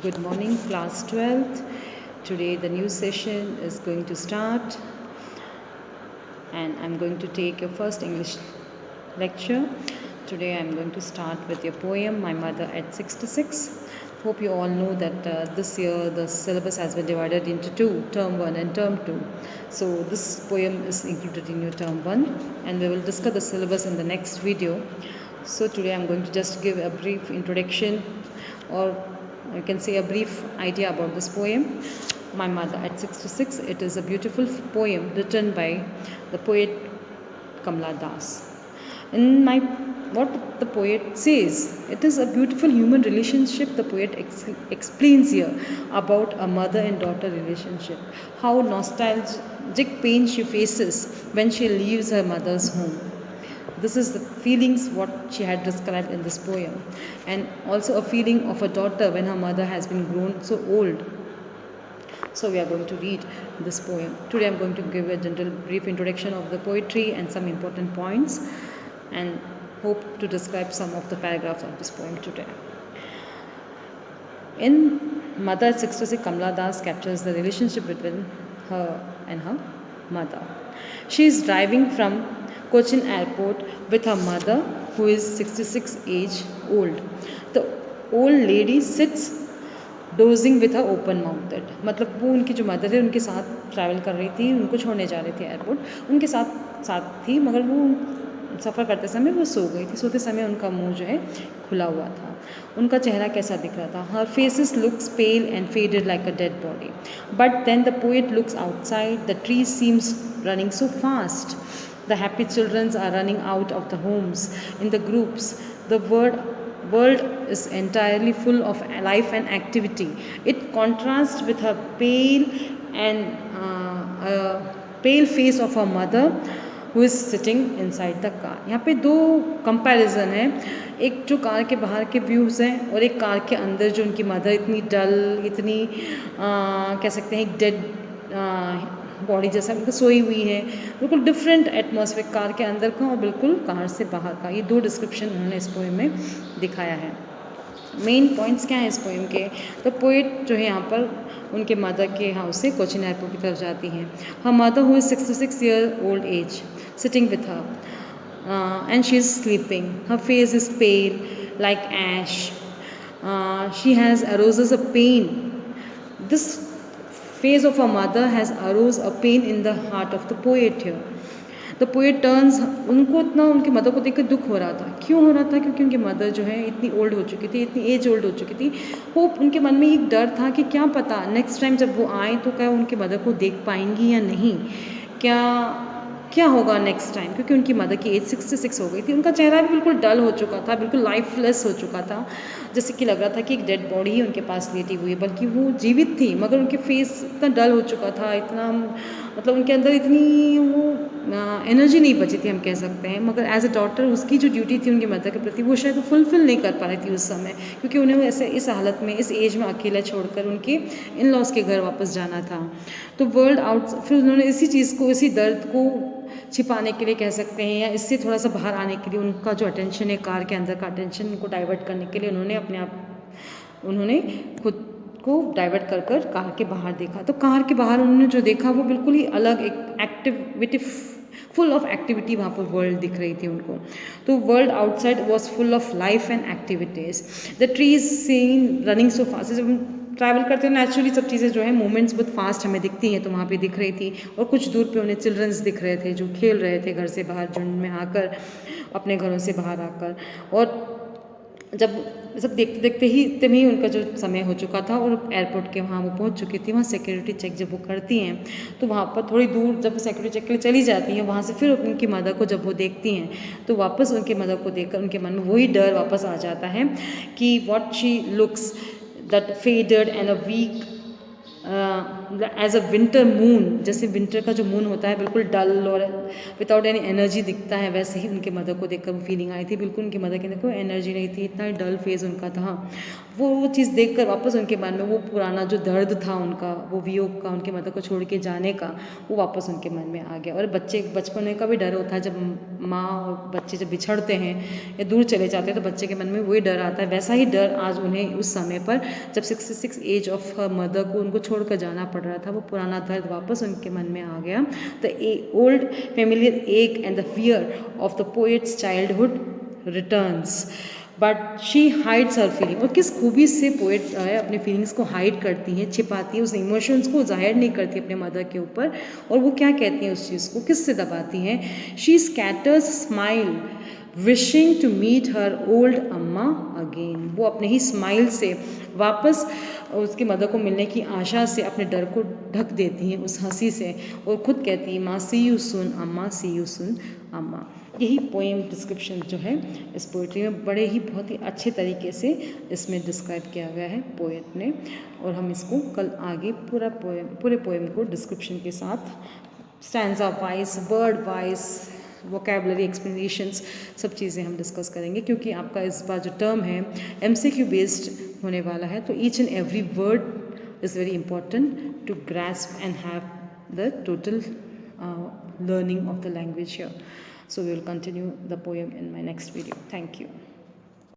Good morning, class 12th. Today the new session is going to start and I'm going to take your first English lecture. Today I'm going to start with your poem, My Mother at 66. Hope you all know that this year the syllabus has been divided into two, term 1 and term 2. So this poem is included in your term 1 and we will discuss the syllabus in the next video. So today I'm going to just give a brief introduction, or you can say a brief idea about this poem, My Mother at 66. It is a beautiful poem written by the poet Kamla Das. In what the poet says, it is a beautiful human relationship the poet explains here about a mother and daughter relationship, how nostalgic pain she faces when she leaves her mother's home. This is the feelings what she had described in this poem, and also a feeling of a daughter when her mother has been grown so old. So we are going to read this poem. Today I am going to give a general brief introduction of the poetry and some important points, and hope to describe some of the paragraphs of this poem today. In Mother at 66, Kamla Das captures the relationship between her and her mother. She is driving from Cochin airport with her mother, who is 66 age old. The old lady sits dosing with a open mouthed, मतलब वो उनकी जो mother है उनके साथ travel कर रही थी, उनको छोड़ने जा रही थी एयरपोर्ट, उनके साथ थी, मगर वो सफ़र करते समय वो सो गई थी. सोते समय उनका मुंह जो है खुला हुआ था. उनका चेहरा कैसा दिख रहा था? Her faces looks pale and faded like a dead body. But then the poet looks outside. The trees seems running so fast. The happy children are running out of the homes in the groups. The world is entirely full of life and activity. It contrasts with her pale face of her mother who is sitting inside the car. यहाँ पे दो comparison है, एक जो car के बाहर के views हैं और एक कार के अंदर जो उनकी मदर इतनी डल, इतनी कह सकते हैं एक डेड बॉडी जैसा बिल्कुल सोई हुई है. बिल्कुल डिफरेंट एटमॉस्फेयर कार के अंदर का और बिल्कुल कार से बाहर का. ये दो डिस्क्रिप्शन उन्होंने इस पोएम में दिखाया है. मेन पॉइंट्स क्या हैं इस पोएम के? तो पोएट जो है यहाँ पर उनके मदर के हाउस से कोचिन एयरपोर्ट की तरफ जाती हैं. Her mother who is 66 year old age sitting with her and she is sleeping. Her face is pale like ash. She has arouses a pain. This face of her mother has aroused a pain in the heart of the poet here. The poet turns, उनको इतना उनकी mother को देखकर दुख हो रहा था. क्यों हो रहा था? क्योंकि उनकी मदर जो है इतनी ओल्ड हो चुकी थी, इतनी एज ओल्ड हो चुकी थी. होप उनके मन में एक डर था कि क्या पता नेक्स्ट टाइम जब वो आए तो क्या उनकी मदर को देख पाएंगी या नहीं, क्या होगा नेक्स्ट टाइम, क्योंकि उनकी मदर की एज 66 हो गई थी. उनका चेहरा भी बिल्कुल डल हो चुका था, बिल्कुल लाइफलेस हो चुका था, जैसे कि लग रहा था कि एक डेड बॉडी ही उनके पास लेटी हुई है. बल्कि वो जीवित थी मगर उनके फेस इतना डल हो चुका था, इतना मतलब उनके अंदर इतनी वो एनर्जी नहीं बची थी हम कह सकते हैं. मगर एज अ डॉटर उसकी जो ड्यूटी थी उनकी मदर के प्रति वो शायद फुलफिल नहीं कर पा रही थी उस समय, क्योंकि उन्हें ऐसे इस हालत में इस एज में अकेला छोड़कर उनके इन लॉज के घर वापस जाना था. तो वर्ल्ड आउट फिर उन्होंने इसी चीज़ को, इसी दर्द को छिपाने के लिए कह सकते हैं, या इससे थोड़ा सा बाहर आने के लिए उनका जो अटेंशन है कार के अंदर का अटेंशन उनको डाइवर्ट करने के लिए उन्होंने खुद को डाइवर्ट कर कार के बाहर देखा. तो कार के बाहर उन्होंने जो देखा वो बिल्कुल ही अलग एक एक्टिविटी, फुल ऑफ एक्टिविटी वहाँ पर वर्ल्ड दिख रही थी उनको. तो world outside was full of life and activities. The trees seen running so fast. जब हम ट्रैवल करते हैं नेचुरली सब चीज़ें जो है मूवमेंट्स बहुत फास्ट हमें दिखती हैं, तो वहाँ पे दिख रही थी. और कुछ दूर पे उन्हें चिल्ड्रंस दिख रहे थे जो खेल रहे थे घर से बाहर, झुंड में आकर, अपने घरों से बाहर आकर. और जब सब देखते देखते ही इतने में ही उनका जो समय हो चुका था और एयरपोर्ट के वहाँ वो पहुँच चुकी थी. वहाँ सिक्योरिटी चेक जब वो करती हैं तो वहाँ पर थोड़ी दूर जब सिक्योरिटी चेक के लिए चली जाती हैं, वहाँ से फिर उनकी मदर को जब वो देखती हैं तो वापस उनकी मदर को देखकर उनके मन में वही डर वापस आ जाता है कि what she looks that faded and a weak as a winter moon. जैसे विंटर का जो मून होता है बिल्कुल डल और विदाउट एनी एनर्जी दिखता है, वैसे ही उनके मदर को देखकर वो फीलिंग आई थी. बिल्कुल उनकी मदर के अंदर कोई एनर्जी नहीं थी, इतना डल फेस उनका था. वो चीज़ देखकर वापस उनके मन में वो पुराना जो दर्द था उनका, वो वियोग का, उनके मदर को छोड़ के जाने का, वो वापस उनके मन में आ गया। और बच्चे बचपन का भी डर होता है, जब माँ और बच्चे जब बिछड़ते हैं या दूर चले जाते हैं तो बच्चे के मन में वही डर आता है। वैसा ही डर आज उन्हें उस समय पर जब 66 एज ऑफ हर मदर को उनको छोड़कर जाना पड़ रहा था, वो पुराना दर्द वापस उनके मन में आ गया। The old familiar ache and the fear of the poet's childhood returns, but she hides her feeling. और किस खूबी से पोएट है अपने फीलिंग्स को हाइड करती है, छिपाती है, उस इमोशंस को जाहिर नहीं करती अपने मदर के ऊपर। और वो क्या कहती हैं उस चीज़ को, किस से दबाती हैं? She scatters smile wishing to meet her old amma again. वो अपने ही स्माइल से वापस उसकी मदर को मिलने की आशा से अपने डर को ढक देती हैं उस हंसी से, और ख़ुद कहती हैं माँ सी यू सुन अम्मा, सी यू सुन अम्मा। यही पोएम डिस्क्रिप्शन जो है इस पोइट्री में बड़े ही बहुत ही अच्छे तरीके से इसमें डिस्क्राइब किया गया है पोएट ने। और हम इसको कल आगे पूरे पोएम को डिस्क्रिप्शन के साथ stanza wise, word wise, vocabulary explanations, सब चीज़ें हम डिस्कस करेंगे, क्योंकि आपका इस बार जो टर्म है MCQ बेस्ड होने वाला है। तो each and every word is very important to grasp and have the total learning of the language here. So we will continue the poem in my next video. Thank you.